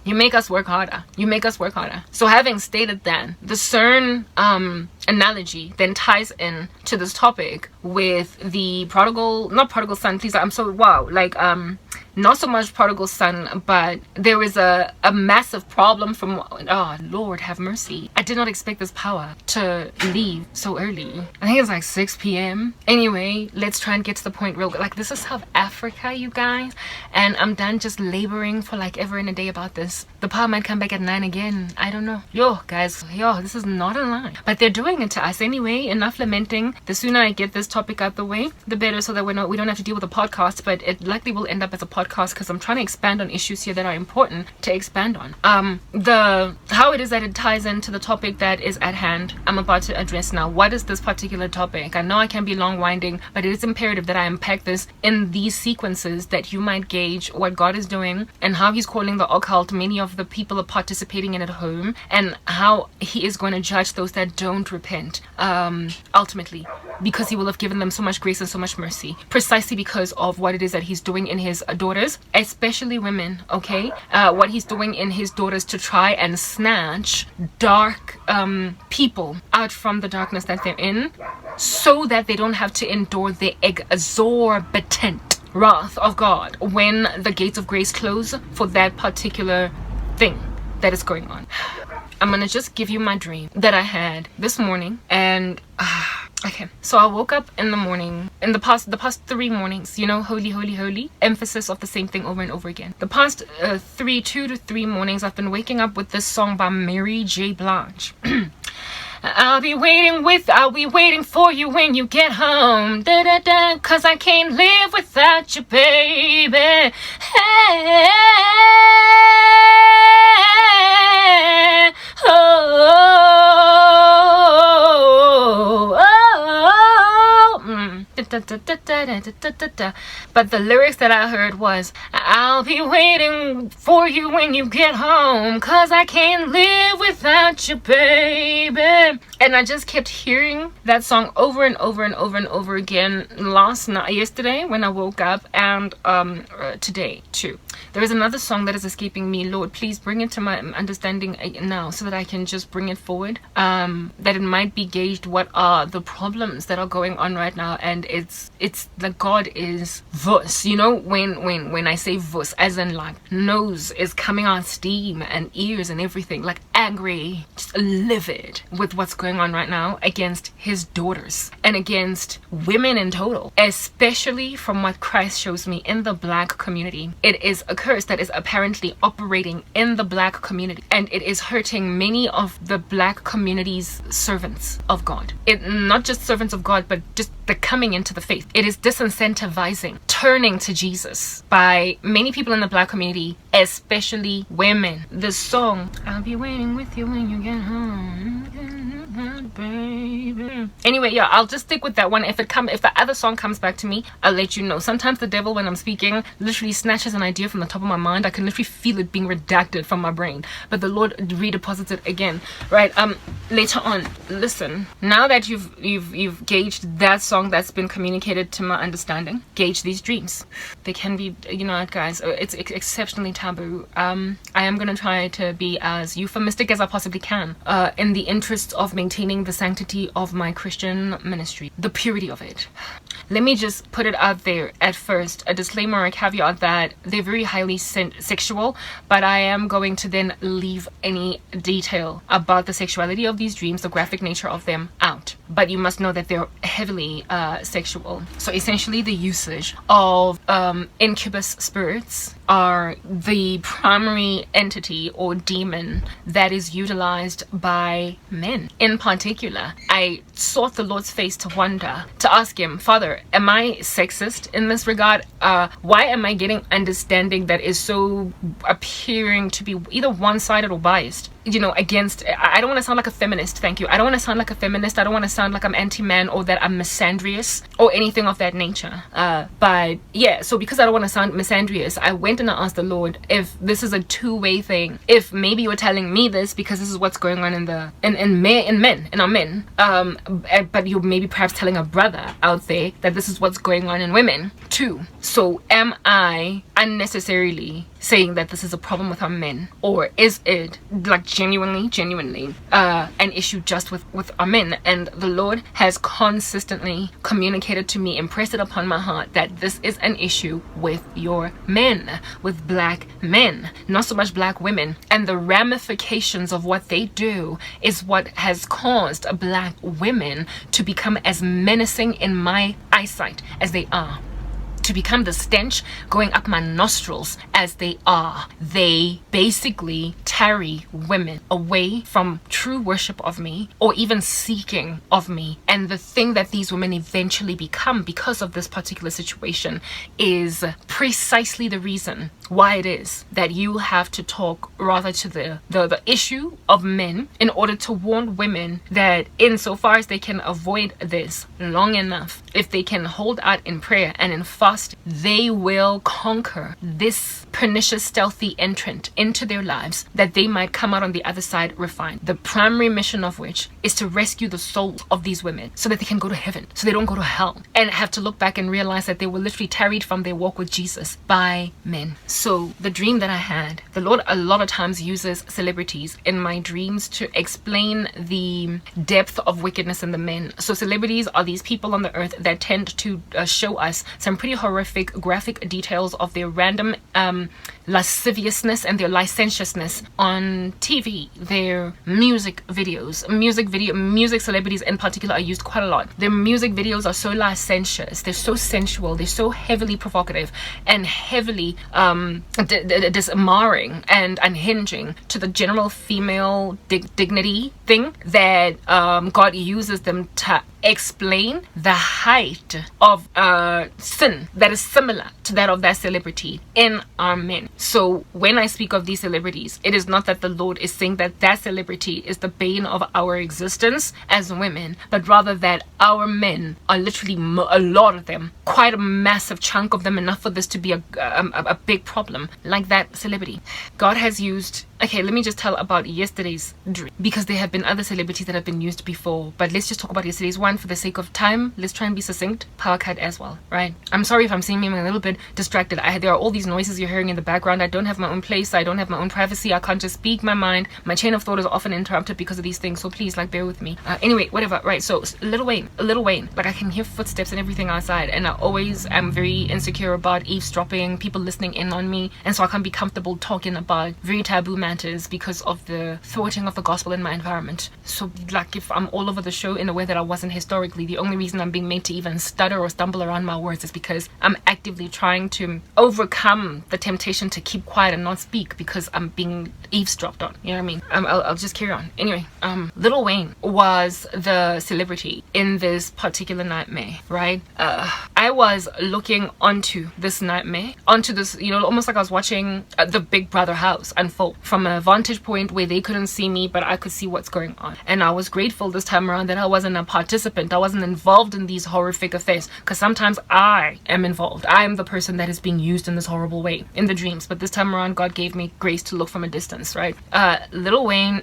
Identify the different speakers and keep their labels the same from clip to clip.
Speaker 1: You make us work harder. You make us work harder. So having stated that, the CERN analogy then ties in to this topic with the not prodigal son, please. I'm so, wow, like, not so much prodigal son, but there is a massive problem from, oh Lord have mercy. I did not expect this power to leave so early. I think it's like 6 p.m. Anyway, let's try and get to the point real quick. Like, this is South Africa, you guys, and I'm done just laboring for like ever and a day about this. The power might come back at 9 again. I don't know. Yo, guys, this is not a lie. But they're doing it to us anyway. Enough lamenting. The sooner I get this topic out the way, the better, so that we don't have to deal with a podcast, but it likely will end up as a podcast because I'm trying to expand on issues here that are important to expand on. How it is that it ties into the topic that is at hand, I'm about to address now. What is this particular topic? I know I can be long-winding, but it is imperative that I unpack this in these sequences that you might gauge what God is doing and how he's calling the occult. Many of the people are participating in it at home, and how he is going to judge those that don't repent, ultimately, because he will have given them so much grace and so much mercy, precisely because of what it is that he's doing in his daughters, especially women, okay? What he's doing in his daughters to try and snatch dark people out from the darkness that they're in, so that they don't have to endure the exorbitant wrath of God when the gates of grace close for that particular thing that is going on. I'm gonna just give you my dream that I had this morning, and okay, so I woke up in the morning, in the past 3 mornings, you know, holy, holy, holy, emphasis of the same thing over and over again. The past 2 to 3 mornings, I've been waking up with this song by Mary J. Blige. I'll be waiting for you when you get home, da da da, 'cause I can't live without you, baby. Hey, But the lyrics that I heard was, I'll be waiting for you when you get home, 'cause I can't live without you, baby. And I just kept hearing that song over and over and over and over again yesterday when I woke up, and today too. There is another song that is escaping me. Lord, please bring it to my understanding now, so that I can just bring it forward, that it might be gauged what are the problems that are going on right now. And it's that God is vus, you know, when I say vus, as in like nose is coming out steam and ears and everything, like angry, just livid with what's going on right now against his daughters and against women in total, especially from what Christ shows me in the black community. It is a curse that is apparently operating in the black community, and it is hurting many of the black community's servants of God. Not just servants of God, but just the coming into the faith. It is disincentivizing turning to Jesus by many people in the black community, especially women. The song, I'll be waiting with you when you get home, baby. Anyway, yeah, I'll just stick with that one. If the other song comes back to me, I'll let you know. Sometimes the devil, when I'm speaking, literally snatches an idea from the top of my mind. I can literally feel it being redacted from my brain, but the Lord redeposits it again, right? Later on. Listen, now that you've gauged that song that's been communicated to my understanding, gauge these dreams. They can be, you know, guys, it's exceptionally taboo. I am gonna try to be as euphemistic as I possibly can, in the interest of maintaining the sanctity of my Christian ministry, the purity of it. Let me just put it out there at first, a disclaimer, a caveat that they're very highly sexual, but I am going to then leave any detail about the sexuality of these dreams, the graphic nature of them, out. But you must know that they're heavily sexual. So essentially the usage of incubus spirits are the primary entity or demon that is utilized by men. In particular, I sought the Lord's face to wonder, to ask him, Father, am I sexist in this regard? Why am I getting understanding that is so appearing to be either one-sided or biased? You know, against, I don't want to sound like a feminist, thank you. I don't want to sound like a feminist. I don't want to sound like I'm anti-man or that I'm misandrous or anything of that nature. But yeah, so because I don't want to sound misandrious, I went and I asked the Lord if this is a two-way thing, if maybe you're telling me this because this is what's going on in our men, but you're maybe perhaps telling a brother out there that this is what's going on in women too. So am I unnecessarily saying that this is a problem with our men, or is it like genuinely an issue just with our men? And the Lord has consistently communicated to me, impressed it upon my heart, that this is an issue with your men, with black men, not so much black women. And the ramifications of what they do is what has caused black women to become as menacing in my eyesight as they are, to become the stench going up my nostrils as they are. They basically tarry women away from true worship of me, or even seeking of me. And the thing that these women eventually become because of this particular situation is precisely the reason why it is that you have to talk rather to the issue of men, in order to warn women that insofar as they can avoid this long enough, if they can hold out in prayer and in fast, they will conquer this pernicious stealthy entrant into their lives, that they might come out on the other side refined. The primary mission of which is to rescue the souls of these women so that they can go to heaven, so they don't go to hell and have to look back and realize that they were literally tarried from their walk with Jesus by men. So the dream that I had, the Lord a lot of times uses celebrities in my dreams to explain the depth of wickedness in the men. So celebrities are these people on the earth that tend to show us some pretty horrific graphic details of their random lasciviousness and their licentiousness on TV. Their music videos, music celebrities in particular are used quite a lot. Their music videos are so licentious, they're so sensual, they're so heavily provocative and heavily disarming and unhinging to the general female dignity thing, that God uses them to explain the height of sin that is similar to that of that celebrity in our men. So when I speak of these celebrities, it is not that the Lord is saying that that celebrity is the bane of our existence as women, but rather that our men are literally a lot of them, quite a massive chunk of them, enough for this to be a big problem, like that celebrity. God has used, okay, let me just tell about yesterday's dream, because there have been other celebrities that have been used before, but let's just talk about yesterday's one for the sake of time. Let's try and be succinct. Power cut as well, right? I'm sorry if I'm seeming a little bit distracted. There are all these noises you're hearing in the background. I don't have my own place. I don't have my own privacy. I can't just speak my mind. My chain of thought is often interrupted because of these things, so please, like, bear with me. Anyway, whatever, right? So Lil Wayne, like, I can hear footsteps and everything outside, and I always am very insecure about eavesdropping, people listening in on me, and so I can't be comfortable talking about very taboo matters because of the thwarting of the gospel in my environment. So like, if I'm all over the show in a way that I wasn't historically, the only reason I'm being made to even stutter or stumble around my words is because I'm actively trying to overcome the temptation to keep quiet and not speak because I'm being eavesdropped on, you know what I mean? I'll just carry on. Anyway, Lil Wayne was the celebrity in this particular nightmare, right? I was looking onto this nightmare, onto this, you know, almost like I was watching the Big Brother house unfold from a vantage point where they couldn't see me, but I could see what's going on. And I was grateful this time around that I wasn't a participant. I wasn't involved in these horrific affairs, because sometimes I am involved. I am the person that is being used in this horrible way in the dreams. But this time around, God gave me grace to look from a distance, right? Lil Wayne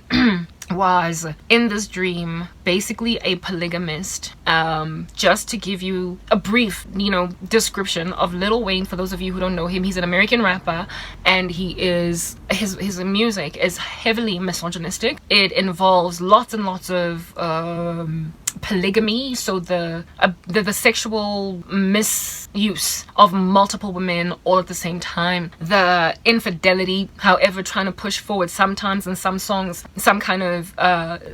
Speaker 1: was in this dream basically a polygamist. Just to give you a brief, you know, description of Lil Wayne, for those of you who don't know him, he's an American rapper, and he is, his music is heavily misogynistic. It involves lots and lots of polygamy, so the sexual misuse of multiple women all at the same time, the infidelity, however, trying to push forward sometimes in some songs some kind of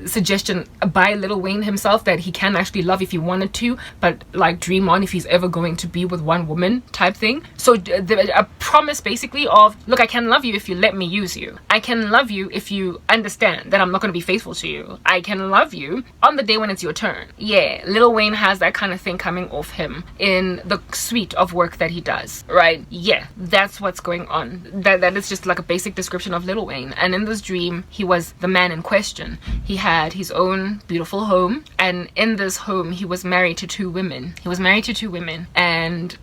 Speaker 1: suggestion by Lil Wayne himself that he can actually love if he wanted to, but like dream on if he's ever going to be with one woman type thing. So a promise basically of, look, I can love you if you let me use you. I can love you if you understand that I'm not going to be faithful to you. I can love you on the day when it's your turn. turn. Yeah, Lil Wayne has that kind of thing coming off him in the suite of work that he does, right? Yeah, that's what's going on. That is just like a basic description of Lil Wayne. And in this dream, he was the man in question. He had his own beautiful home, and in this home he was married to two women. And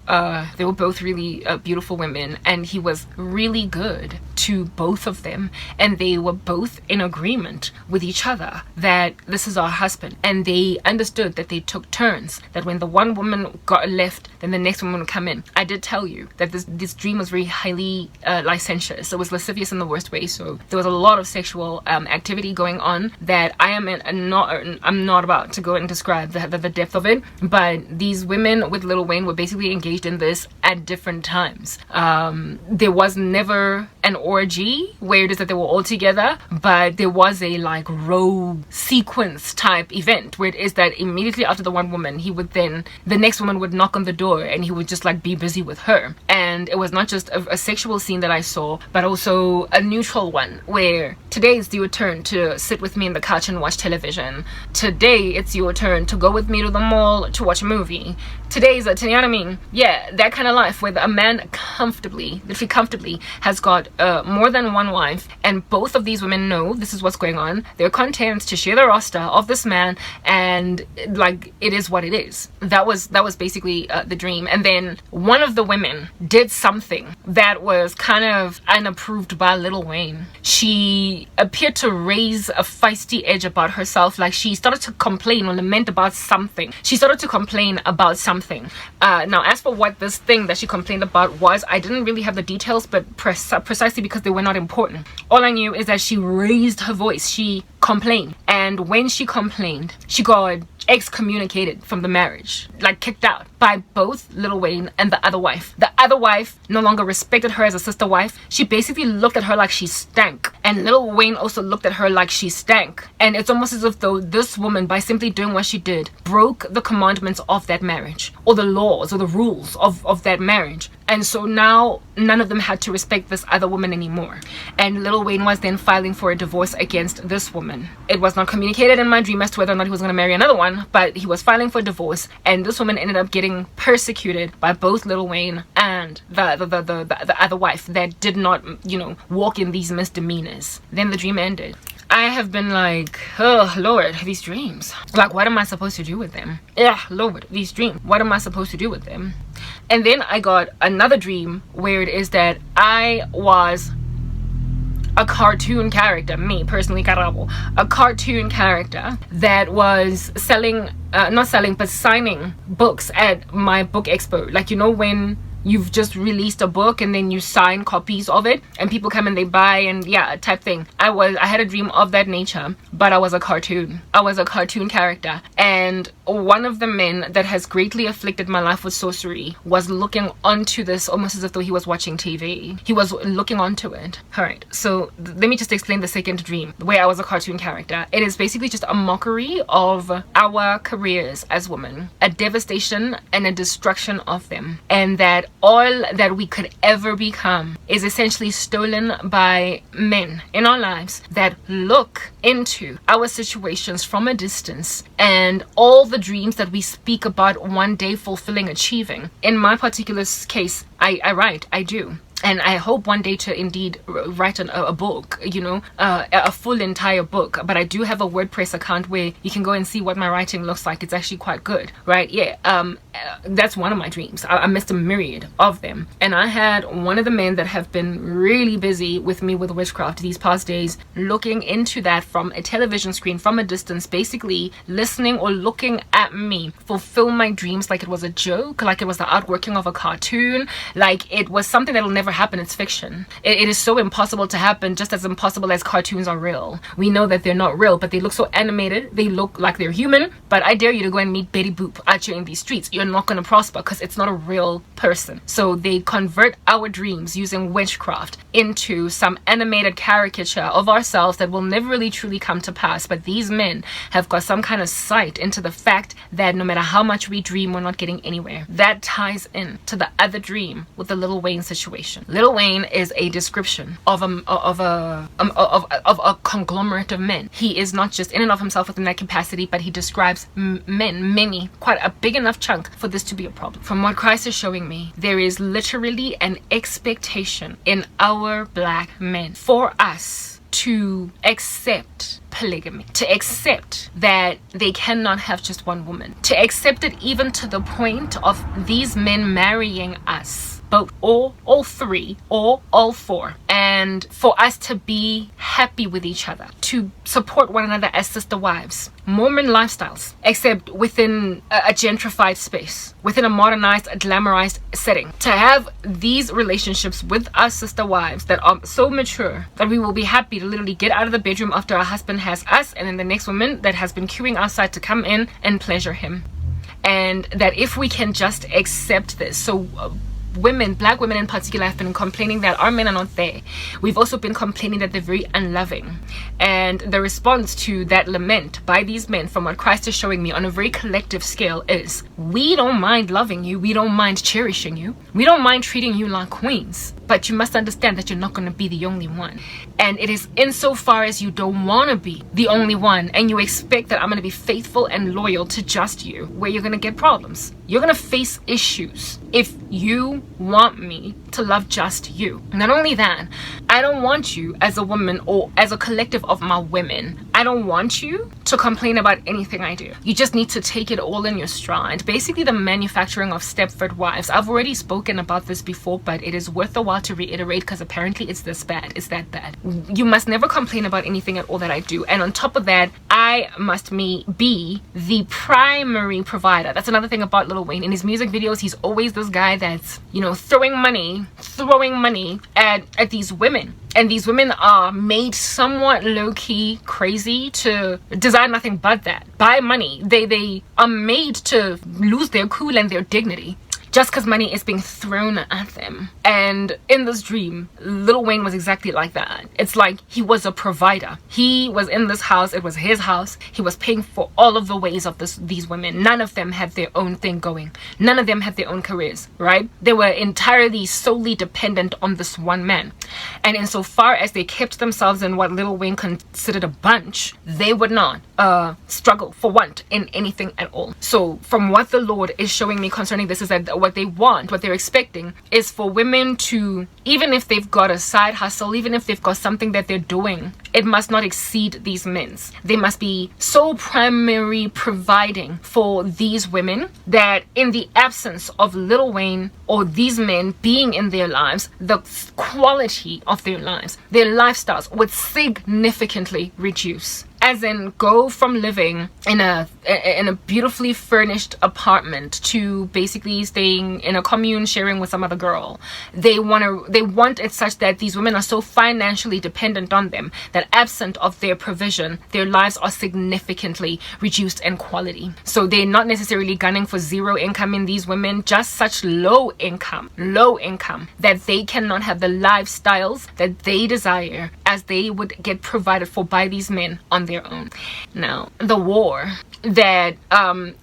Speaker 1: they were both really beautiful women, and he was really good to both of them, and they were both in agreement with each other that this is our husband. And they understood that they took turns, that when the one woman got left, then the next woman would come in. I did tell you that this dream was very highly licentious. It was lascivious in the worst way. So there was a lot of sexual activity going on that I'm not about to go and describe the depth of it. But these women with Lil Wayne were basically engaged in this at different times. There was never an orgy where it is that they were all together, but there was a like row sequence type event where it is that immediately after the one woman, the next woman would knock on the door and he would just like be busy with her. And it was not just a sexual scene that I saw, but also a neutral one where today it's your turn to sit with me in the couch and watch television. Today it's your turn to go with me to the mall to watch a movie. Today's you know what I mean? Yeah, that kind of life where a man literally comfortably has got more than one wife, and both of these women know this is what's going on. They're content to share the roster of this man, and like it is what it is. That was basically the dream. And then one of the women did something that was kind of unapproved by Lil Wayne. She appeared to raise a feisty edge about herself, like she started to complain or lament about something. Now as for what this thing that she complained about was, I didn't really have the details, but precisely because they were not important. All I knew is that she raised her voice. She complained, and when she complained, she got excommunicated from the marriage, like kicked out by both Lil Wayne and the other wife. The other wife no longer respected her as a sister wife. She basically looked at her like she stank, and Lil Wayne also looked at her like she stank. And it's almost as if though this woman, by simply doing what she did, broke the commandments of that marriage, or the laws or the rules of that marriage. And so now none of them had to respect this other woman anymore. And Lil Wayne was then filing for a divorce against this woman. It was not communicated in my dream as to whether or not he was going to marry another one, but he was filing for divorce, and this woman ended up getting persecuted by both Lil Wayne and the other wife that did not, you know, walk in these misdemeanors. Then the dream ended. I have been like, oh Lord, these dreams, like what am I supposed to do with them? Yeah, Lord, these dreams, what am I supposed to do with them? And then I got another dream where it is that I was a cartoon character, me personally, Karabo, a cartoon character that was selling, not selling, but signing books at my book expo. Like, you know, when you've just released a book and then you sign copies of it and people come and they buy, and yeah, type thing. I had a dream of that nature, but I was a cartoon. I was a cartoon character, and one of the men that has greatly afflicted my life with sorcery was looking onto this almost as if though he was watching TV. He was looking onto it. Alright, so let me just explain the second dream where I was a cartoon character. It is basically just a mockery of our careers as women, a devastation and a destruction of them, and that all that we could ever become is essentially stolen by men in our lives that look into our situations from a distance, and all the dreams that we speak about one day fulfilling, achieving. In my particular case, I do. And I hope one day to indeed write a book, you know, a full entire book. But I do have a WordPress account where you can go and see what my writing looks like. It's actually quite good, right? Yeah, that's one of my dreams. I missed a myriad of them. And I had one of the men that have been really busy with me with witchcraft these past days, looking into that from a television screen, from a distance, basically listening or looking at me fulfill my dreams like it was a joke, like it was the outworking of a cartoon, like it was something that will never happen. It's fiction. It is so impossible to happen, just as impossible as cartoons are real. We know that they're not real, but they look so animated. They look like they're human. But I dare you to go and meet Betty Boop out here in these streets. You're not going to prosper because it's not a real person. So they convert our dreams using witchcraft into some animated caricature of ourselves that will never really truly come to pass. But these men have got some kind of sight into the fact that no matter how much we dream, we're not getting anywhere. That ties in to the other dream with the Lil Wayne situation. Lil Wayne is a description of a conglomerate of men. He is not just in and of himself within that capacity, but he describes men, many, quite a big enough chunk for this to be a problem. From what Christ is showing me, there is literally an expectation in our black men for us to accept polygamy, to accept that they cannot have just one woman, to accept it even to the point of these men marrying us, both all three or all four, and for us to be happy with each other, to support one another as sister wives. Mormon lifestyles, except within a gentrified space, within a modernized, glamorized setting. To have these relationships with our sister wives that are so mature that we will be happy to literally get out of the bedroom after our husband has us, and then the next woman that has been queuing outside to come in and pleasure him. And that if we can just accept this, so women, black women in particular, have been complaining that our men are not there. We've also been complaining that they're very unloving. And the response to that lament by these men, from what Christ is showing me on a very collective scale, is we don't mind loving you, we don't mind cherishing you, we don't mind treating you like queens, but you must understand that you're not going to be the only one. And it is insofar as you don't want to be the only one and you expect that I'm going to be faithful and loyal to just you, where you're going to get problems. You're going to face issues if you want me to love just you. Not only that, I don't want you as a woman or as a collective of my women, I don't want you to complain about anything I do. You just need to take it all in your stride. Basically, the manufacturing of Stepford wives. I've already spoken about this before, but it is worth a while to reiterate because apparently it's this bad. It's that bad. You must never complain about anything at all that I do. And on top of that, I must be the primary provider. That's another thing about Lil Wayne. In his music videos, he's always this guy that's, you know, throwing money at these women. And these women are made somewhat low-key crazy to desire nothing but that. By money. They are made to lose their cool and their dignity just because money is being thrown at them. And in this dream, Lil Wayne was exactly like that. It's like he was a provider. He was in this house. It was his house. He was paying for all of the ways of these women. None of them had their own thing going. None of them had their own careers, right? They were entirely solely dependent on this one man. And insofar as they kept themselves in what Lil Wayne considered a bunch, they would not struggle for want in anything at all. So from what the Lord is showing me concerning this is that what they want, what they're expecting is for women to, even if they've got a side hustle, even if they've got something that they're doing, it must not exceed these men's. They must be so primary providing for these women that in the absence of Lil Wayne or these men being in their lives, the quality of their lives, their lifestyles would significantly reduce. As in, go from living in a beautifully furnished apartment to basically staying in a commune sharing with some other girl. They want it such that these women are so financially dependent on them that absent of their provision, their lives are significantly reduced in quality. So they're not necessarily gunning for zero income in these women, just such low income that they cannot have the lifestyles that they desire as they would get provided for by these men on their own. Now, the war that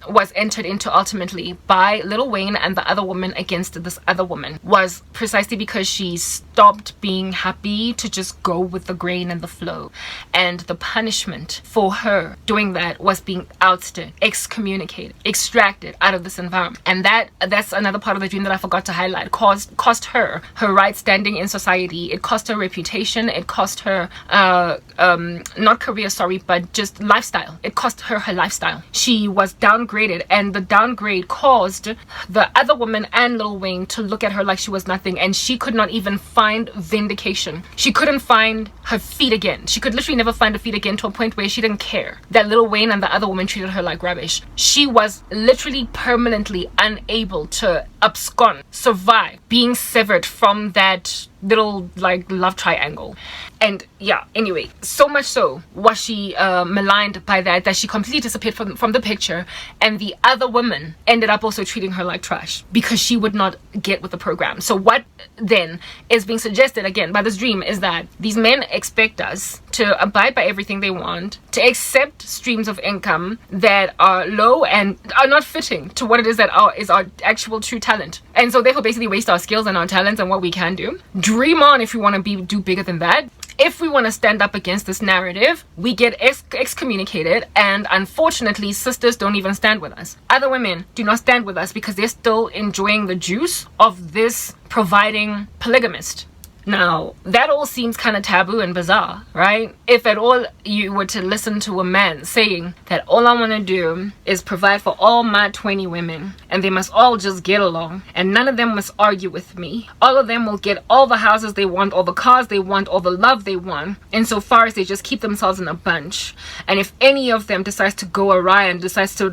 Speaker 1: was entered into ultimately by Lil Wayne and the other woman against this other woman was precisely because she stopped being happy to just go with the grain and the flow, and the punishment for her doing that was being ousted, excommunicated, extracted out of this environment. And that's another part of the dream that I forgot to highlight. Cost her right standing in society. It cost her reputation. It cost her not career, sorry, but just lifestyle. It cost her lifestyle. She was downgraded, and the downgrade caused the other woman and Lil Wayne to look at her like she was nothing, and she could not even find vindication. She couldn't find her feet again. She could literally never find her feet again, to a point where she didn't care that Lil Wayne and the other woman treated her like rubbish. She was literally permanently unable to abscond, survive being severed from that little like love triangle. And yeah, anyway, so much so was she maligned by that she completely disappeared from the picture, and the other woman ended up also treating her like trash because she would not get with the program. So what then is being suggested again by this dream is that these men expect us to abide by everything they want, to accept streams of income that are low and are not fitting to what it is that is our actual true talent, and so therefore basically waste our skills and our talents and what we can do. Dream on if you want to do bigger than that. If we want to stand up against this narrative, we get excommunicated, and unfortunately sisters don't even stand with us. Other women do not stand with us because they're still enjoying the juice of this providing polygamist. Now, that all seems kind of taboo and bizarre, right? If at all you were to listen to a man saying that all I want to do is provide for all my 20 women and they must all just get along and none of them must argue with me. All of them will get all the houses they want, all the cars they want, all the love they want, insofar as they just keep themselves in a bunch. And if any of them decides to go awry and decides to,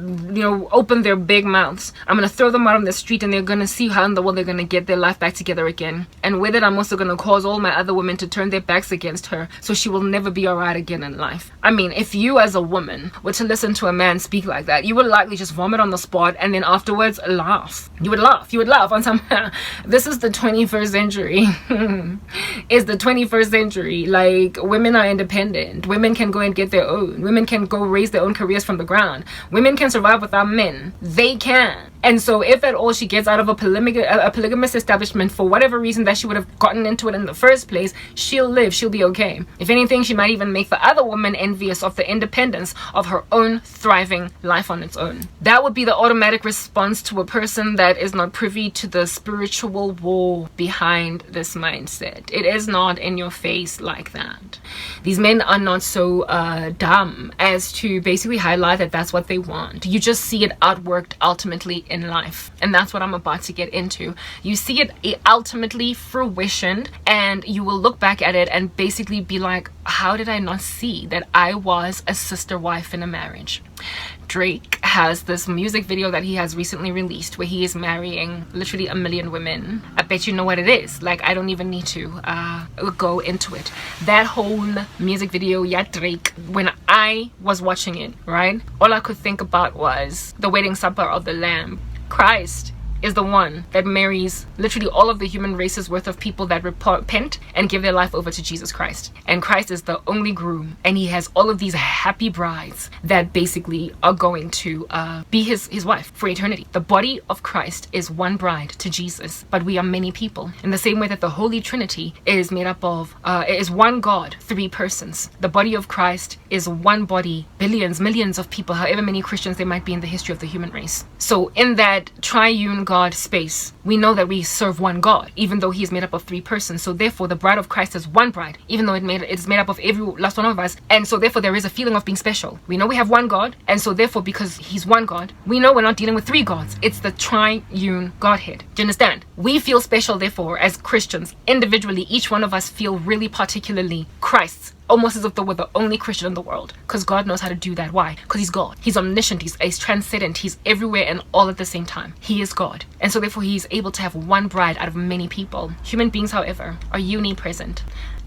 Speaker 1: open their big mouths, I'm going to throw them out on the street and they're going to see how in the world they're going to get their life back together again. And with it, I'm also going to cause all my other women to turn their backs against her, so she will never be alright again in life. I mean, if you as a woman were to listen to a man speak like that, you would likely just vomit on the spot and then afterwards laugh. You would laugh on some this is the 21st century. It's the 21st century. Like, women are independent. Women can go and get their own. Women can go raise their own careers from the ground. Women can survive without men. They can. And so if at all she gets out of a polygamous establishment for whatever reason that she would have gotten into it in the first place, she'll live, she'll be okay. If anything, she might even make the other woman envious of the independence of her own thriving life on its own. That would be the automatic response to a person that is not privy to the spiritual war behind this mindset. It is not in your face like that. These men are not so dumb as to basically highlight that that's what they want. You just see it outworked ultimately in life, and that's what I'm about to get into. You see it ultimately fruitioned, and you will look back at it and basically be like, how did I not see that I was a sister wife in a marriage? Drake has this music video that he has recently released where he is marrying literally 1 million women. I bet you know what it is. Like, I don't even need to go into it. That whole music video, yeah, Drake, when I was watching it, right, all I could think about was the wedding supper of the Lamb. Christ is the one that marries literally all of the human race's worth of people that repent and give their life over to Jesus Christ. And Christ is the only groom, and he has all of these happy brides that basically are going to be his wife for eternity. The body of Christ is one bride to Jesus, but we are many people. In the same way that the Holy Trinity is made up of is one God, 3 persons. The body of Christ is one body, billions, millions of people, however many Christians there might be in the history of the human race. So in that triune God space, we know that we serve one God, even though he is made up of 3 persons. So therefore the bride of Christ is one bride, even though it's made up of every last one of us. And so therefore there is a feeling of being special. We know we have one God, and so therefore because he's one God, we know we're not dealing with 3 gods. It's the triune Godhead. Do you understand? We feel special, therefore, as Christians. Individually, each one of us feel really particularly Christ's, almost as if they were the only Christian in the world, because God knows how to do that. Why? Because he's God. He's omniscient, he's transcendent, he's everywhere and all at the same time. He is God, and so therefore he's able to have one bride out of many people. Human beings, however, are unipresent,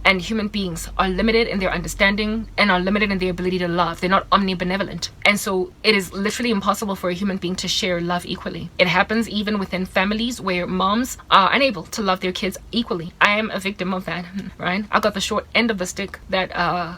Speaker 1: and human beings are limited in their understanding and are limited in their ability to love. They're not omnibenevolent, and so it is literally impossible for a human being to share love equally. It happens even within families where moms are unable to love their kids equally. I am a victim of that, right? I got the short end of the stick that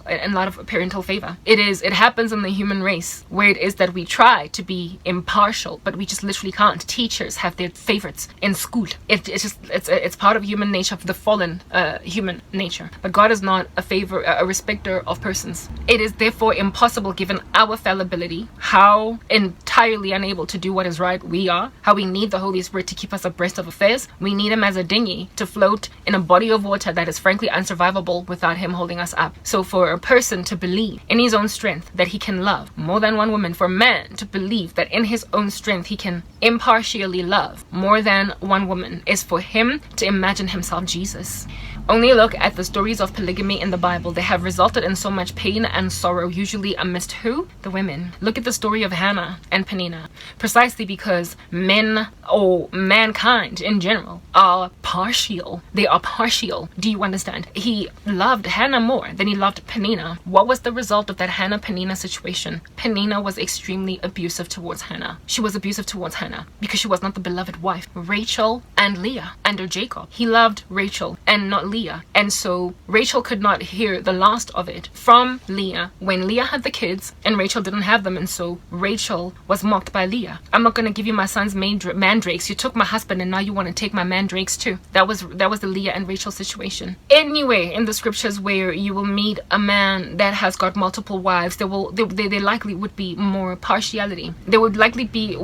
Speaker 1: in a lot of parental favor. It happens in the human race where it is that we try to be impartial, but we just literally can't. Teachers have their favorites in school. It's part of human nature, of the fallen human nature. But God is not a respecter of persons. It is therefore impossible, given our fallibility, how entirely unable to do what is right we are, how we need the Holy Spirit to keep us abreast of affairs. We need him as a dinghy to float in a body of water that is frankly unsurvivable without him holding us up. So for a person to believe in his own strength that he can love more than one woman, for a man to believe that in his own strength he can impartially love more than one woman, is for him to imagine himself Jesus. Only look at the stories of polygamy in the Bible. They have resulted in so much pain and sorrow, usually amidst who? The women. Look at the story of Hannah and Peninnah. Precisely because men, or mankind in general, are partial. They are partial. Do you understand? He loved Hannah more than he loved Peninnah. What was the result of that Hannah-Peninnah situation? Peninnah was extremely abusive towards Hannah. She was abusive towards Hannah because she was not the beloved wife. Rachel and Leah under Jacob. He loved Rachel and not Leah. And so Rachel could not hear the last of it from Leah when Leah had the kids and Rachel didn't have them. And so Rachel was mocked by Leah. I'm not going to give you my son's mandrakes. You took my husband and now you want to take my mandrakes too. That was the Leah and Rachel situation. Anyway, in the scriptures where you will meet a man that has got multiple wives, there likely would be more partiality. There would likely be a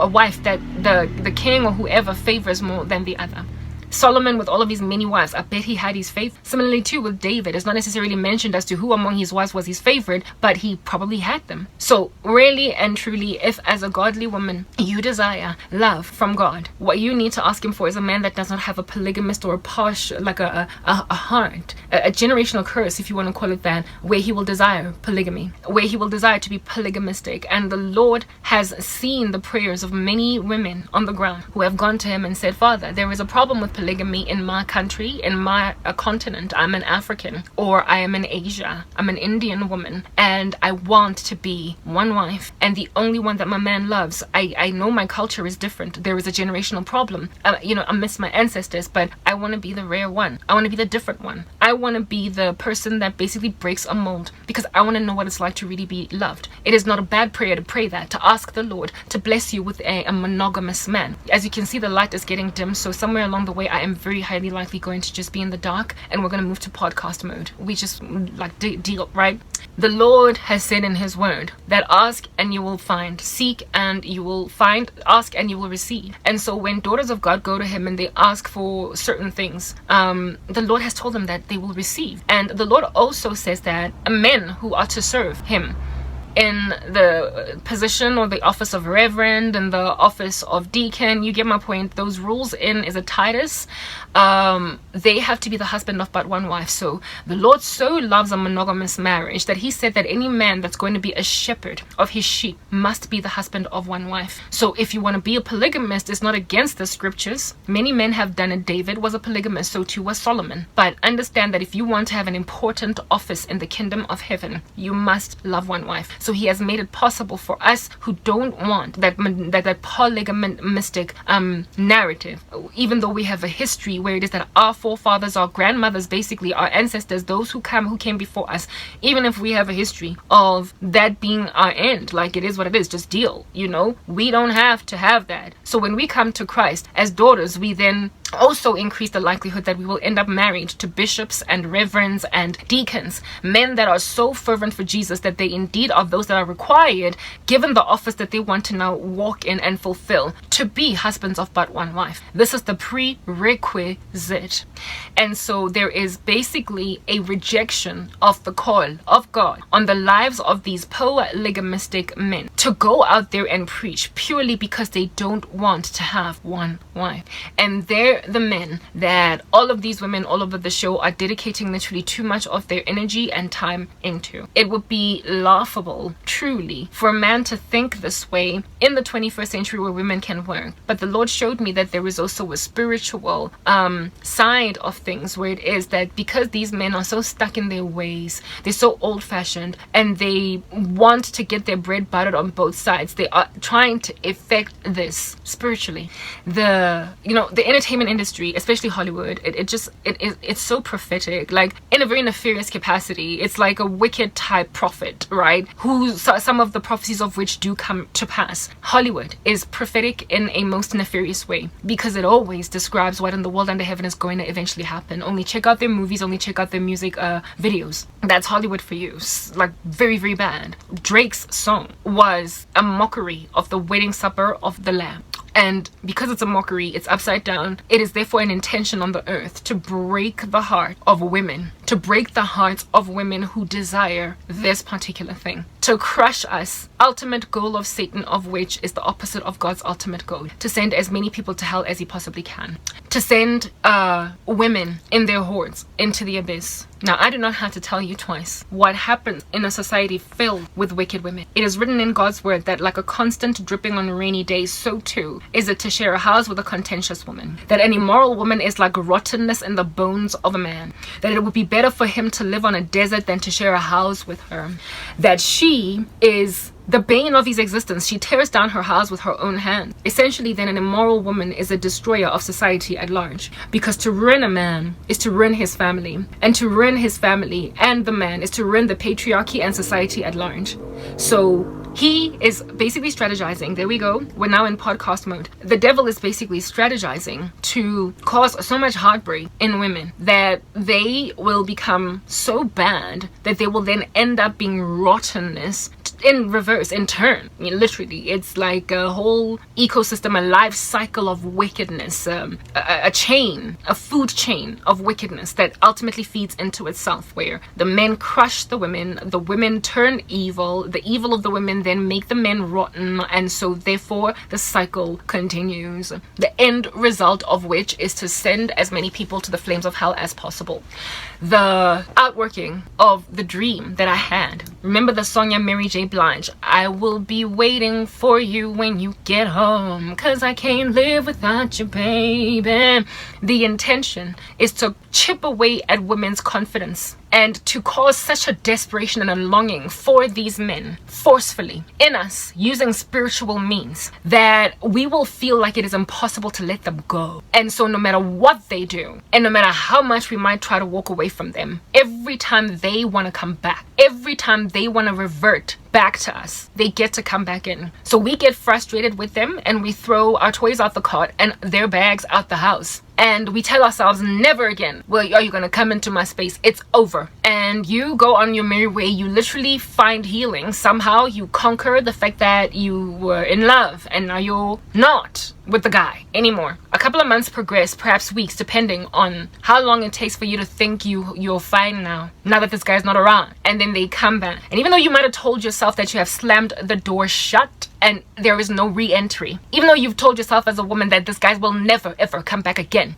Speaker 1: wife that the king or whoever favors more than the other. Solomon, with all of his many wives, I bet he had his favorite. Similarly too with David, it's not necessarily mentioned as to who among his wives was his favorite, but he probably had them. So really and truly, if as a godly woman you desire love from God, what you need to ask him for is a man that does not have a polygamist or a partial, like a heart, a generational curse, if you want to call it that, where he will desire polygamy, where he will desire to be polygamistic. And the Lord has seen the prayers of many women on the ground who have gone to him and said, Father, there is a problem with polygamy in my country, in my continent. I'm an African, or I am in Asia. I'm an Indian woman, and I want to be one wife and the only one that my man loves. I know my culture is different. There is a generational problem. I miss my ancestors, but I want to be the rare one. I want to be the different one. I want to be the person that basically breaks a mold, because I want to know what it's like to really be loved. It is not a bad prayer to pray that, to ask the Lord to bless you with a monogamous man. As you can see, the light is getting dim, so somewhere along the way I am very highly likely going to just be in the dark, and we're going to move to podcast mode. We just like deal, right? The Lord has said in his word that ask and you will find, seek and you will find, ask and you will receive. And so when daughters of God go to him and they ask for certain things, the Lord has told them that they will receive. And the Lord also says that men who are to serve him in the position or the office of reverend and the office of deacon, you get my point. Those rules in is a Titus. They have to be the husband of but one wife. So the Lord so loves a monogamous marriage that he said that any man that's going to be a shepherd of his sheep must be the husband of one wife. So if you want to be a polygamist, it's not against the scriptures. Many men have done it. David was a polygamist, so too was Solomon. But understand that if you want to have an important office in the kingdom of heaven, you must love one wife. So he has made it possible for us who don't want that polygamistic narrative, even though we have a history where it is that our forefathers, our grandmothers, basically our ancestors, those who came before us, even if we have a history of that being our end, like it is what it is, just deal, we don't have to have that. So when we come to Christ as daughters, we then also increase the likelihood that we will end up married to bishops and reverends and deacons, men that are so fervent for Jesus that they indeed are those that are required, given the office that they want to now walk in and fulfill, to be husbands of but one wife. This is the prerequisite. And so there is basically a rejection of the call of God on the lives of these polygamistic men to go out there and preach purely because they don't want to have one wife. And they're the men that all of these women all over the show are dedicating literally too much of their energy and time into. It would be laughable, truly, for a man to think this way in the 21st century where women can work. But the Lord showed me that there is also a spiritual side of things where it is that because these men are so stuck in their ways, they're so old-fashioned, and they want to get their bread buttered on both sides, they are trying to effect this spiritually. The entertainment industry, especially Hollywood, it's so prophetic, like in a very nefarious capacity. It's like a wicked type prophet, right? Some of the prophecies of which do come to pass. Hollywood is prophetic in a most nefarious way because it always describes what in the world under heaven is going to eventually happen. Only check out their movies, only check out their music videos. That's Hollywood for you. Like very, very bad. Drake's song was a mockery of the wedding supper of the Lamb. And because it's a mockery, it's upside down. It is therefore an intention on the earth to break the heart of women, to break the hearts of women who desire this particular thing, to crush us. Ultimate goal of Satan, of which is the opposite of God's ultimate goal, to send as many people to hell as he possibly can, to send women in their hordes into the abyss. Now, I do not have to tell you twice what happens in a society filled with wicked women. It is written in God's word that like a constant dripping on rainy days, so too is it to share a house with a contentious woman. That an immoral woman is like rottenness in the bones of a man. That it would be better for him to live on a desert than to share a house with her. That she is the bane of his existence. She tears down her house with her own hand. Essentially, then, an immoral woman is a destroyer of society at large. Because to ruin a man is to ruin his family. And to ruin his family and the man is to ruin the patriarchy and society at large. So he is basically strategizing. There we go. We're now in podcast mode. The devil is basically strategizing to cause so much heartbreak in women that they will become so bad that they will then end up being rottenness in reverse, in turn. I mean, literally, it's like a whole ecosystem, a life cycle of wickedness, a chain, a food chain of wickedness that ultimately feeds into itself, where the men crush the women turn evil, the evil of the women then make the men rotten, and so therefore the cycle continues. The end result of which is to send as many people to the flames of hell as possible. The outworking of the dream that I had. Remember the song Mary J. Blige, I will be waiting for you when you get home, 'cause I can't live without you, baby. The intention is to chip away at women's confidence and to cause such a desperation and a longing for these men forcefully in us using spiritual means that we will feel like it is impossible to let them go. And so no matter what they do, and no matter how much we might try to walk away from them, every time they want to come back, every time they want to revert back to us, they get to come back in. So we get frustrated with them and we throw our toys out the cart and their bags out the house. And we tell ourselves, never again are you going to come into my space. It's over. And you go on your merry way. You literally find healing. Somehow you conquer the fact that you were in love and now you're not with the guy anymore. A couple of months progress, perhaps weeks, depending on how long it takes for you to think you're fine now that this guy's not around. And then they come back. And even though you might have told yourself that you have slammed the door shut and there is no re-entry, even though you've told yourself as a woman that this guy will never ever come back again,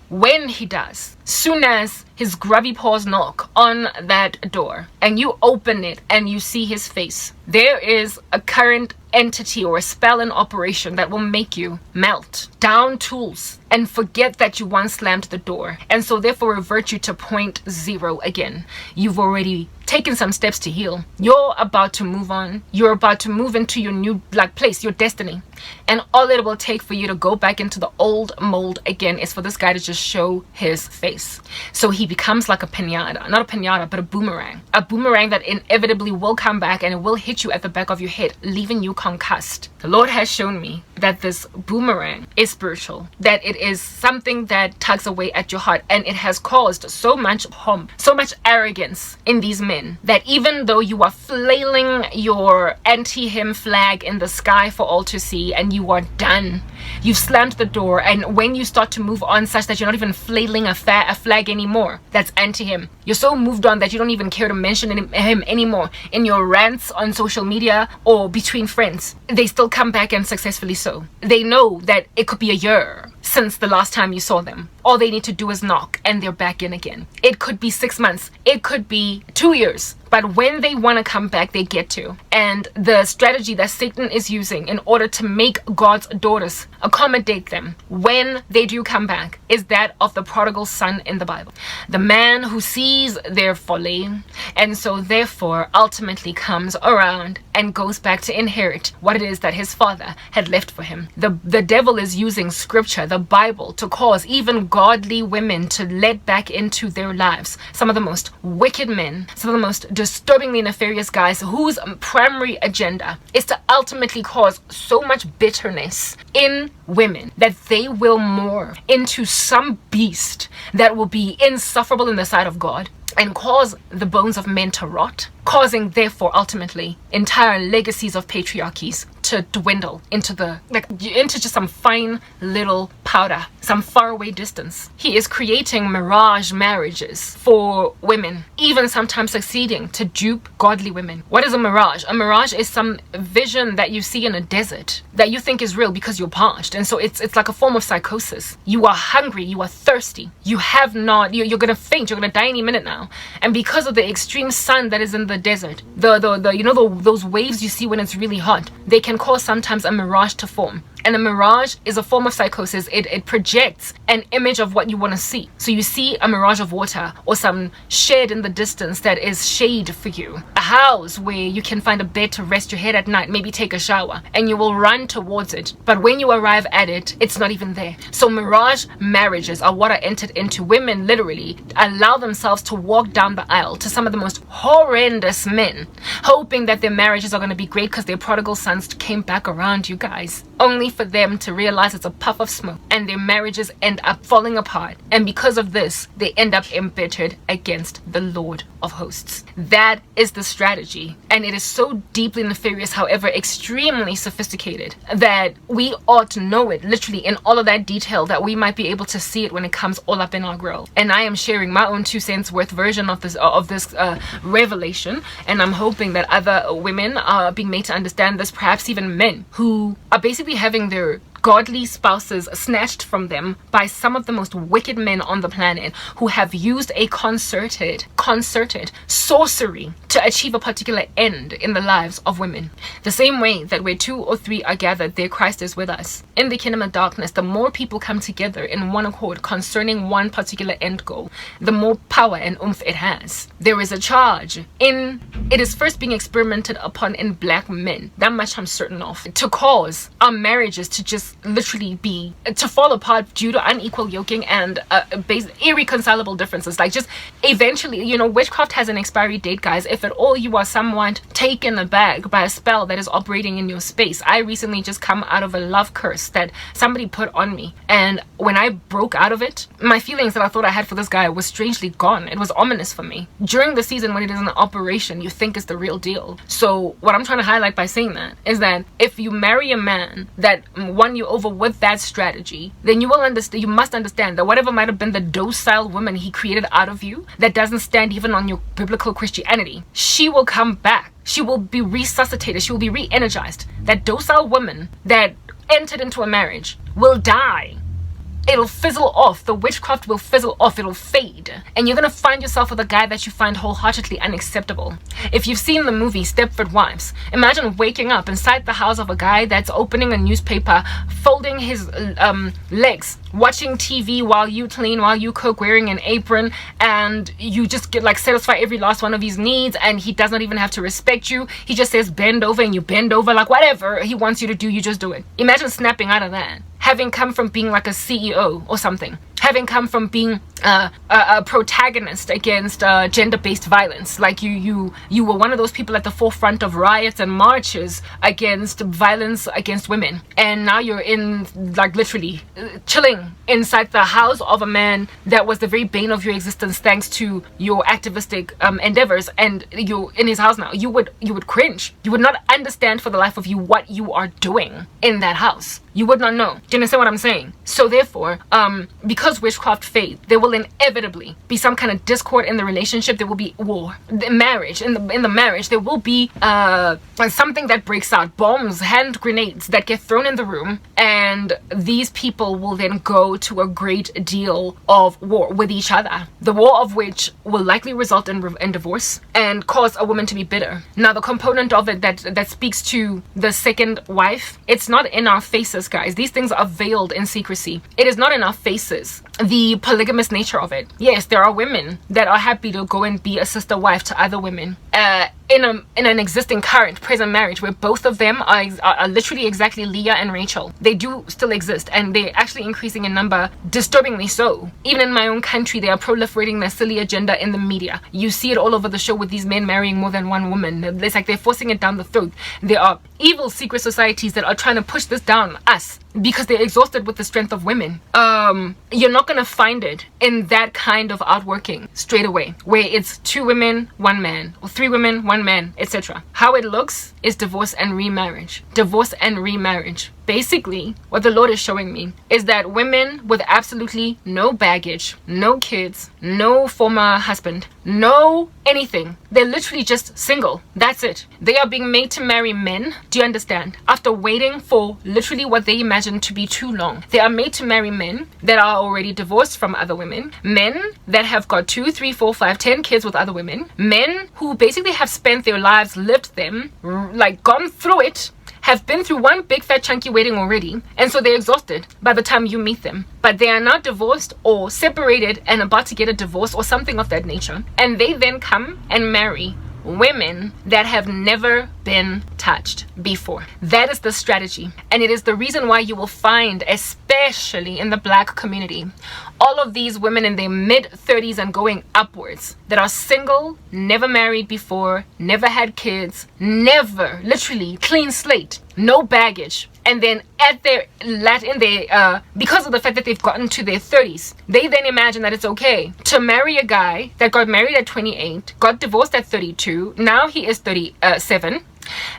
Speaker 1: when he does, soon as his grubby paws knock on that door and you open it and you see his face, there is a current entity or a spell in operation that will make you melt down tools and forget that you once slammed the door, and so therefore revert you to point zero again. You've already taken some steps to heal. You're about to move on. You're about to move into your new place, your destiny. And all it will take for you to go back into the old mold again is for this guy to just show his face. So he becomes like a pinata, not a pinata, but a boomerang that inevitably will come back and it will hit you at the back of your head, leaving you concussed. The Lord has shown me that this boomerang is spiritual, that it is something that tugs away at your heart, and it has caused so much harm, so much arrogance in these men, that even though you are flailing your anti-him flag in the sky for all to see and you are done, you've slammed the door, and when you start to move on such that you're not even flailing a flag anymore that's anti-him, you're so moved on that you don't even care to mention him anymore in your rants on social media or between friends, they still come back, and successfully so. They know that it could be a year since the last time you saw them. All they need to do is knock and they're back in again. It could be 6 months, it could be 2 years, but when they want to come back, they get to. And the strategy that Satan is using in order to make God's daughters accommodate them when they do come back is that of the prodigal son in the Bible. The man who sees their folly and so therefore ultimately comes around and goes back to inherit what it is that his father had left for him. The devil is using scripture, the Bible, to cause even godly women to let back into their lives some of the most wicked men, some of the most disturbingly nefarious guys whose primary agenda is to ultimately cause so much bitterness in women that they will morph into some beast that will be insufferable in the sight of God and cause the bones of men to rot, causing therefore ultimately entire legacies of patriarchies to dwindle into just some fine little powder, some faraway distance. He is creating mirage marriages for women, even sometimes succeeding to dupe godly women. What is a mirage? A mirage is some vision that you see in a desert that you think is real because you're parched. And so it's like a form of psychosis. You are hungry, you are thirsty, you have not, you're gonna faint, you're gonna die any minute now. And because of the extreme sun that is in the desert, those waves you see when it's really hot, they can cause sometimes a mirage to form. And a mirage is a form of psychosis. It projects an image of what you want to see. So you see a mirage of water or some shed in the distance that is shade for you. A house where you can find a bed to rest your head at night, maybe take a shower, and you will run towards it. But when you arrive at it, it's not even there. So mirage marriages are what are entered into. Women literally allow themselves to walk down the aisle to some of the most horrendous men, hoping that their marriages are going to be great because their prodigal sons came back around, you guys. Only for them to realize it's a puff of smoke and their marriages end up falling apart. And because of this, they end up embittered against the Lord of hosts. That is the strategy. And it is so deeply nefarious, however, extremely sophisticated, that we ought to know it literally in all of that detail, that we might be able to see it when it comes all up in our grill. And I am sharing my own 2 cents worth version of this revelation. And I'm hoping that other women are being made to understand this, perhaps even men who are basically having their godly spouses snatched from them by some of the most wicked men on the planet, who have used a concerted sorcery to achieve a particular end in the lives of women. The same way that where 2 or 3 are gathered, there Christ is with us. In the kingdom of darkness, the more people come together in one accord concerning one particular end goal, the more power and oomph it has. There is a charge in it is first being experimented upon in black men, that much I'm certain of, to cause our marriages to just literally to fall apart due to unequal yoking and irreconcilable differences. Like, just eventually, witchcraft has an expiry date, guys. If at all you are somewhat taken aback by a spell that is operating in your space. I recently just come out of a love curse that somebody put on me, and when I broke out of it, my feelings that I thought I had for this guy was strangely gone. It was ominous for me. During the season when it is an operation, you think it's the real deal. So what I'm trying to highlight by saying that is that if you marry a man that won you over with that strategy, then you must understand that whatever might have been the docile woman he created out of you that doesn't stand even on your biblical Christianity, she will come back. She will be resuscitated. She will be re-energized. That docile woman that entered into a marriage will die. It'll fizzle off. The witchcraft will fizzle off. It'll fade. And you're going to find yourself with a guy that you find wholeheartedly unacceptable. If you've seen the movie Stepford Wives, imagine waking up inside the house of a guy that's opening a newspaper, folding his legs, watching TV while you clean, while you cook, wearing an apron, and you just get satisfy every last one of his needs, and he does not even have to respect you. He just says bend over, and you bend over. Whatever he wants you to do, you just do it. Imagine snapping out of that. Having come from being like a CEO or something, having come from being a protagonist against gender-based violence, you were one of those people at the forefront of riots and marches against violence against women, and now you're in literally chilling inside the house of a man that was the very bane of your existence thanks to your activistic endeavors, and you're in his house now. You would cringe. You would not understand for the life of you what you are doing in that house. You would not know. Do you understand what I'm saying? So therefore, because witchcraft fades, there will inevitably be some kind of discord in the relationship. There will be war. The marriage, in the marriage, there will be something that breaks out. Bombs, hand grenades that get thrown in the room, and these people will then go to a great deal of war with each other. The war of which will likely result in divorce and cause a woman to be bitter. Now, the component of it that speaks to the second wife, it's not in our faces, guys. These things are veiled in secrecy. It is not in our faces. The polygamous nature of it. Yes, there are women that are happy to go and be a sister wife to other women in an existing current present marriage where both of them are literally exactly Leah and Rachel. They do still exist, and they're actually increasing in number, disturbingly so. Even in my own country, they are proliferating their silly agenda in the media. You see it all over the show with these men marrying more than one woman. It's like they're forcing it down the throat. There are evil secret societies that are trying to push this down us because they're exhausted with the strength of women. You're not gonna find it in that kind of outworking straight away, where it's 2 women, 1 man, or 3 women, 1 man, etc. How it looks is divorce and remarriage. Divorce and remarriage. basically what the Lord is showing me is that women with absolutely no baggage, no kids, no former husband, no anything, they're literally just single. That's it. They are being made to marry men. Do you understand? After waiting for literally what they imagine to be too long, they are made to marry men that are already divorced from other women, men that have got 2, 3, 4, 5, 10 kids with other women, men who basically have spent their lives, lived them, like gone through it, have been through one big fat chunky wedding already, and so they're exhausted by the time you meet them. But they are now divorced or separated and about to get a divorce or something of that nature, and they then come and marry women that have never been touched before. That is the strategy, and it is the reason why you will find, especially in the Black community, all of these women in their mid-30s and going upwards that are single, never married before, never had kids, never, literally clean slate, no baggage, and then at their because of the fact that they've gotten to their 30s, they then imagine that it's okay to marry a guy that got married at 28, got divorced at 32, now he is 37,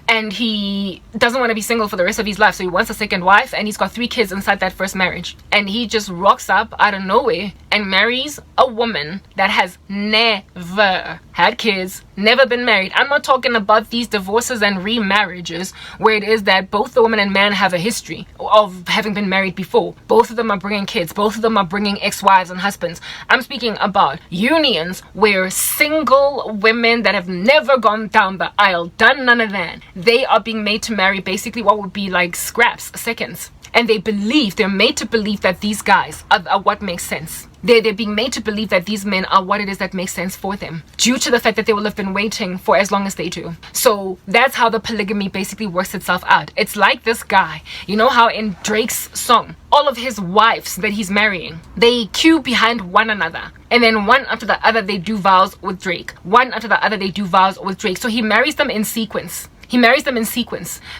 Speaker 1: and he doesn't want to be single for the rest of his life, so he wants a second wife, and he's got 3 kids inside that first marriage, and he just rocks up out of nowhere and marries a woman that has never had kids, never been married. I'm not talking about these divorces and remarriages where it is that both the woman and man have a history of having been married before. Both of them are bringing kids, both of them are bringing ex-wives and husbands. I'm speaking about unions where single women that have never gone down the aisle, done none of that, they are being made to marry basically what would be like scraps, seconds. And they're made to believe that these guys are what makes sense. They're being made to believe that these men are what it is that makes sense for them, due to the fact that they will have been waiting for as long as they do. So that's how the polygamy basically works itself out. It's like this guy, you know how in Drake's song, all of his wives that he's marrying, they queue behind one another, and then one after the other they do vows with Drake, one after the other they do vows with Drake. So he marries them in sequence.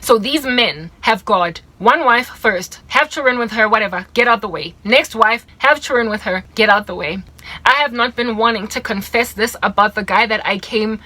Speaker 1: So these men have got one wife first, have children with her, whatever, get out the way. Next wife, have children with her, get out the way. I have not been wanting to confess this about the guy that I came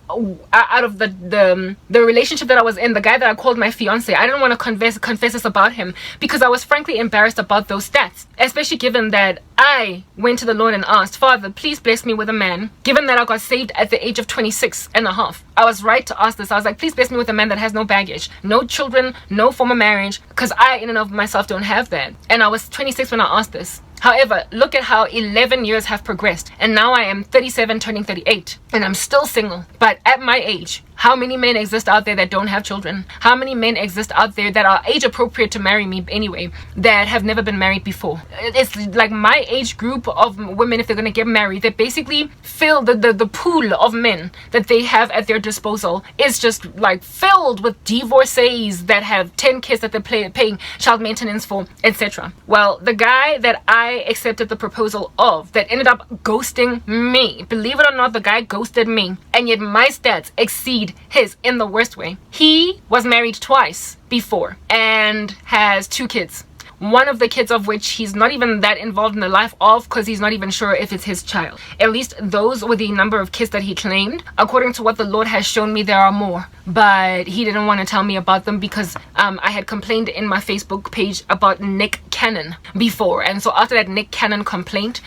Speaker 1: out of the relationship that I was in, the guy that I called my fiance. I didn't want to confess this about him because I was frankly embarrassed about those stats, especially given that I went to the Lord and asked, Father, please bless me with a man. Given that I got saved at the age of 26 and a half, I was right to ask this. I was like, please bless me with a man that has no baggage, no children, no former marriage, because I in and of myself don't have that. And I was 26 when I asked this. However, look at how 11 years have progressed, and now I am 37 turning 38 and I'm still single. But at my age, how many men exist out there that don't have children? How many men exist out there that are age appropriate to marry me anyway, that have never been married before? It's like my age group of women, if they're going to get married, they basically fill the pool of men that they have at their disposal is just like filled with divorcees that have 10 kids that they're paying child maintenance for, etc. Well, the guy that I accepted the proposal of that ended up ghosting me, believe it or not, the guy ghosted me, and yet my stats exceed his in the worst way. He was married twice before and has 2 kids. One of the kids of which he's not even that involved in the life of, because he's not even sure if it's his child. At least those were the number of kids that he claimed. According to what the Lord has shown me, there are more, but he didn't want to tell me about them because I had complained in my Facebook page about Nick Cannon before, and so after that Nick Cannon complaint,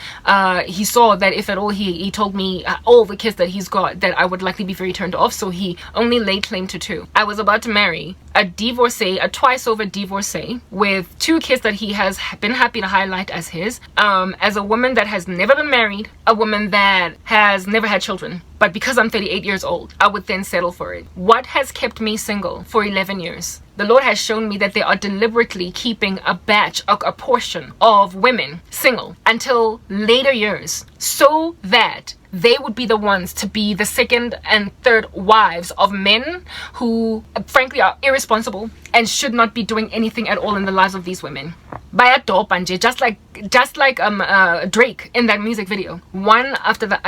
Speaker 1: he saw that if at all he told me all the kids that he's got, that I would likely be very turned off, so he only laid claim to 2. I was about to marry a divorcee, a twice over divorcee with 2 kids that he has been happy to highlight as his, as a woman that has never been married, a woman that has never had children. But because I'm 38 years old, I would then settle for it. What has kept me single for 11 years? The Lord has shown me that they are deliberately keeping a batch, a portion of women single until later years, so that they would be the ones to be the second and third wives of men who frankly are irresponsible and should not be doing anything at all in the lives of these women. By a dope, just like Drake in that music video. One after the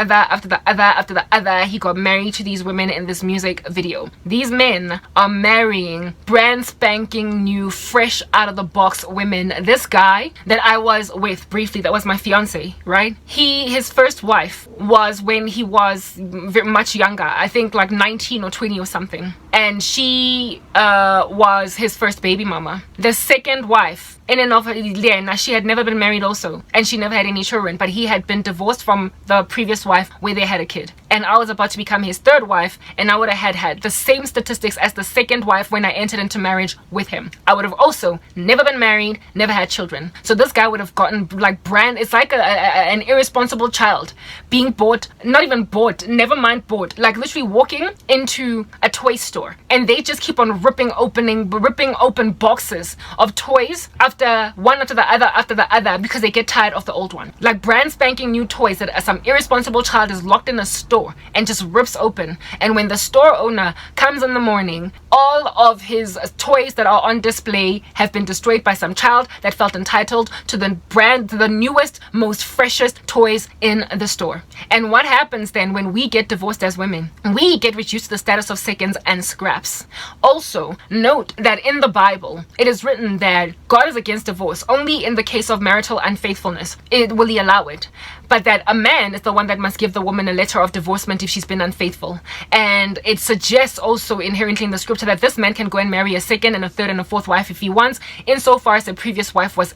Speaker 1: other, he got married to these women in this music video. These men are marrying brand brand spanking new, fresh out of the box women. This guy that I was with briefly, that was my fiance, right? His first wife was when he was very much younger, I think like 19 or 20 or something, and she was his first baby mama. The second wife, in and of her, she had never been married also, and she never had any children, but he had been divorced from the previous wife where they had a kid, and I was about to become his third wife, and I would have had the same statistics as the second wife when I entered into marriage with him. I would have also never been married, never had children. So this guy would have gotten like it's like an irresponsible child being bought, not even bought, never mind bought, like literally walking into a toy store and they just keep on ripping open boxes of toys after one after the other because they get tired of the old one. Like brand spanking new toys that some irresponsible child is locked in a store and just rips open, and when the store owner comes in the morning, all of his toys that are on display have been destroyed by some child that felt entitled to the newest, most freshest toys in the store. And what happens then when we get divorced as women? We get reduced to the status of seconds and scraps. Also, note that in the Bible, it is written that God is against divorce only in the case of marital unfaithfulness. Will he allow it? But that a man is the one that must give the woman a letter of divorcement if she's been unfaithful. And it suggests also inherently in the scripture that this man can go and marry a second and a third and a fourth wife if he wants, insofar as the previous wife was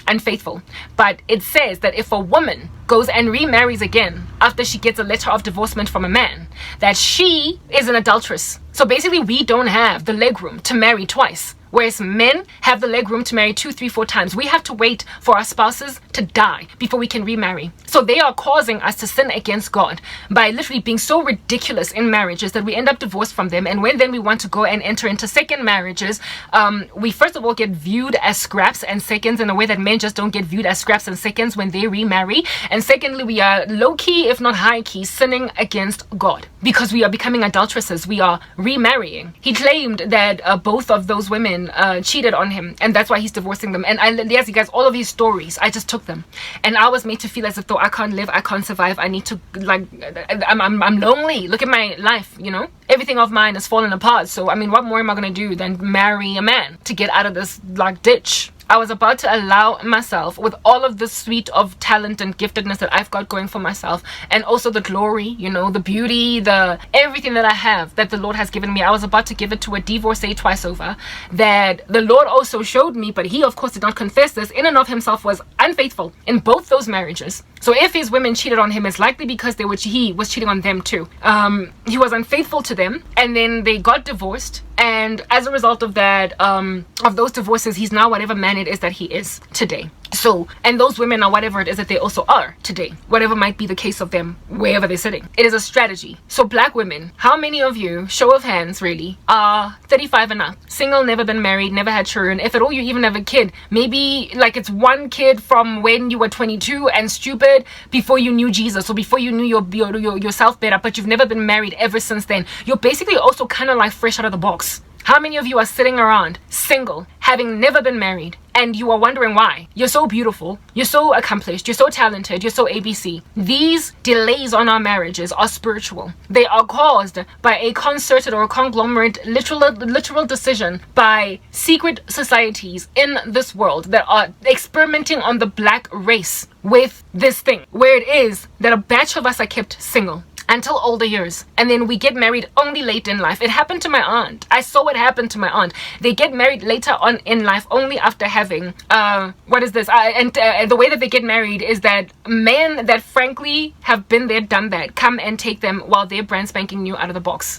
Speaker 1: unfaithful. But it says that if a woman goes and remarries again after she gets a letter of divorcement from a man, that she is an adulteress. So basically we don't have the leg room to marry twice. Whereas men have the leg room to marry 2, 3, 4 times. We have to wait for our spouses to die before we can remarry. So they are causing us to sin against God by literally being so ridiculous in marriages that we end up divorced from them. And when then we want to go and enter into second marriages, we first of all get viewed as scraps and seconds in a way that men just don't get viewed as scraps and seconds when they remarry. And secondly, we are low-key, if not high-key, sinning against God because we are becoming adulteresses. We are remarrying. He claimed that both of those women cheated on him, and that's why he's divorcing them. And yes, you guys, all of these stories, I just took them, and I was made to feel as if though I can't live, I can't survive, I need to, like, I'm lonely. Look at my life, you know, everything of mine is falling apart. So I mean, what more am I gonna do than marry a man to get out of this like ditch? I was about to allow myself, with all of the suite of talent and giftedness that I've got going for myself, and also the glory, you know, the beauty, the everything that I have that the Lord has given me, I was about to give it to a divorcee twice over that the Lord also showed me, but he of course did not confess this, in and of himself was unfaithful in both those marriages. So if his women cheated on him, it's likely because he was cheating on them too. He was unfaithful to them, and then they got divorced. And as a result of that, of those divorces, he's now whatever man it is that he is today. So, and those women are whatever it is that they also are today, whatever might be the case of them, wherever they're sitting. It is a strategy. So black women, how many of you, show of hands really, are 35 and up, single, never been married, never had children? If at all you even have a kid, maybe like it's one kid from when you were 22 and stupid before you knew Jesus, or before you knew yourself better, but you've never been married ever since then. You're basically also kind of like fresh out of the box. How many of you are sitting around single, having never been married, and you are wondering why? You're so beautiful, you're so accomplished, you're so talented, you're so ABC. These delays on our marriages are spiritual. They are caused by a concerted or a conglomerate literal decision by secret societies in this world that are experimenting on the black race with this thing, where it is that a batch of us are kept single until older years, and then we get married only late in life. It happened to my aunt. I saw what happened to my aunt. They get married later on in life only after having what is this? The way that they get married is that men that frankly have been there, done that, come and take them while they're brand spanking new out of the box.